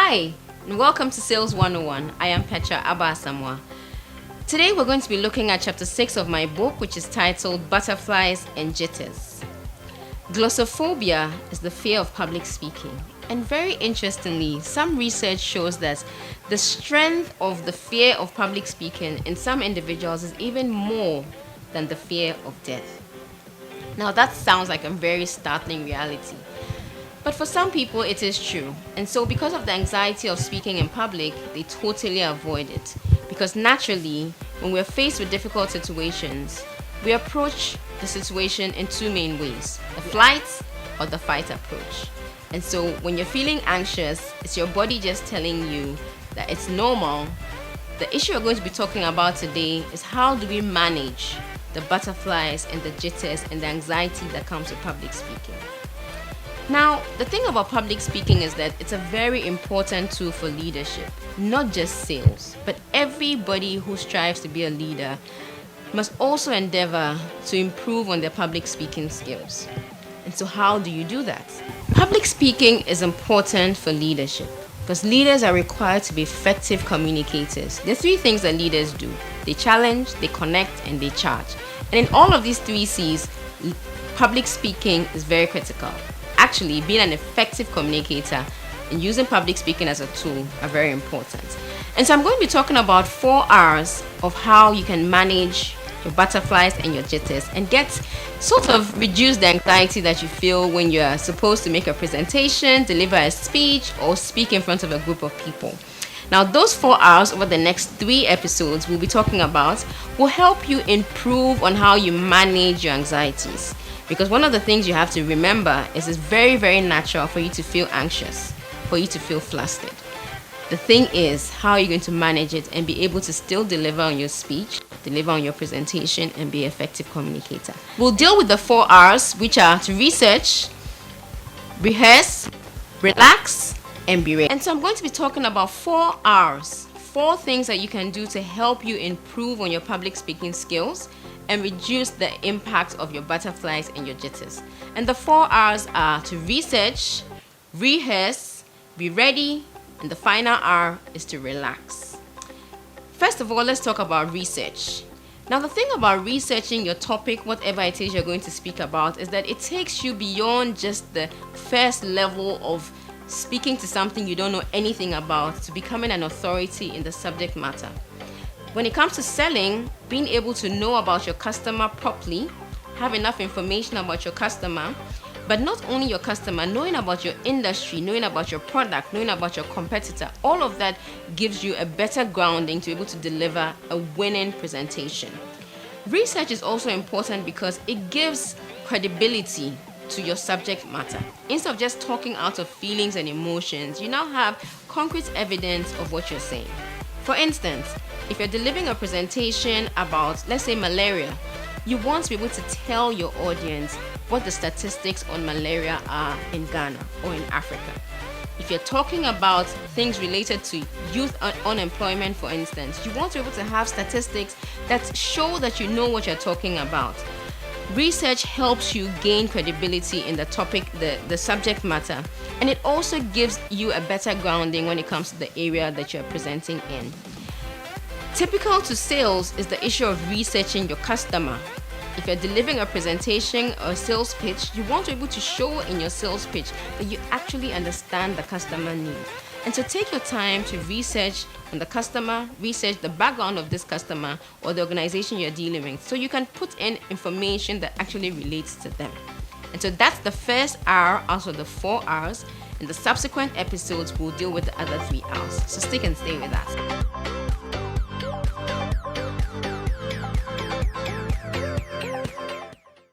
Hi, and welcome to Sales 101. I am Petra Abasamwa. Today we're going to be looking at chapter 6 of my book, which is titled Butterflies and Jitters. Glossophobia is the fear of public speaking. And very interestingly, some research shows that the strength of the fear of public speaking in some individuals is even more than the fear of death. Now that sounds like a very startling reality. But for some people, it is true. And so because of the anxiety of speaking in public, they totally avoid it. Because naturally, when we're faced with difficult situations, we approach the situation in two main ways: the flight or the fight approach. And so when you're feeling anxious, it's your body just telling you that it's normal. The issue we're going to be talking about today is how do we manage the butterflies and the jitters and the anxiety that comes with public speaking. Now, the thing about public speaking is that it's a very important tool for leadership, not just sales, but everybody who strives to be a leader must also endeavor to improve on their public speaking skills. And so how do you do that? Public speaking is important for leadership because leaders are required to be effective communicators. There are three things that leaders do: they challenge, they connect, and they charge. And in all of these three C's, public speaking is very critical. Actually, being an effective communicator and using public speaking as a tool are very important. And so I'm going to be talking about 4 R's of how you can manage your butterflies and your jitters and reduce the anxiety that you feel when you're supposed to make a presentation, deliver a speech, or speak in front of a group of people. Now, those 4 R's over the next 3 episodes we'll be talking about will help you improve on how you manage your anxieties. Because one of the things you have to remember is it's very, very natural for you to feel anxious, for you to feel flustered. The thing is, how are you going to manage it and be able to still deliver on your speech, deliver on your presentation, and be an effective communicator? We'll deal with the 4 R's, which are to research, rehearse, relax, and be ready. And so I'm going to be talking about 4 R's, 4 things that you can do to help you improve on your public speaking skills and reduce the impact of your butterflies and your jitters. And the 4 R's are to research, rehearse, be ready, and the final R is to relax. First of all, let's talk about research. Now, the thing about researching your topic, whatever it is you're going to speak about, is that it takes you beyond just the first level of speaking to something you don't know anything about to becoming an authority in the subject matter. When it comes to selling, being able to know about your customer properly, have enough information about your customer, but not only your customer, knowing about your industry, knowing about your product, knowing about your competitor, all of that gives you a better grounding to be able to deliver a winning presentation. Research is also important because it gives credibility to your subject matter. Instead of just talking out of feelings and emotions, you now have concrete evidence of what you're saying. For instance, if you're delivering a presentation about, let's say, malaria, you want to be able to tell your audience what the statistics on malaria are in Ghana or in Africa. If you're talking about things related to youth unemployment, for instance, you want to be able to have statistics that show that you know what you're talking about. Research helps you gain credibility in the topic, the subject matter, and it also gives you a better grounding when it comes to the area that you're presenting in. Typical to sales is the issue of researching your customer. If you're delivering a presentation or a sales pitch, you want to be able to show in your sales pitch that you actually understand the customer need. And so take your time to research on the customer, research the background of this customer or the organization you're dealing with, so you can put in information that actually relates to them. And so that's the first R out of the 4 R's. In the subsequent episodes, we'll deal with the other 3 R's. So stick and stay with us.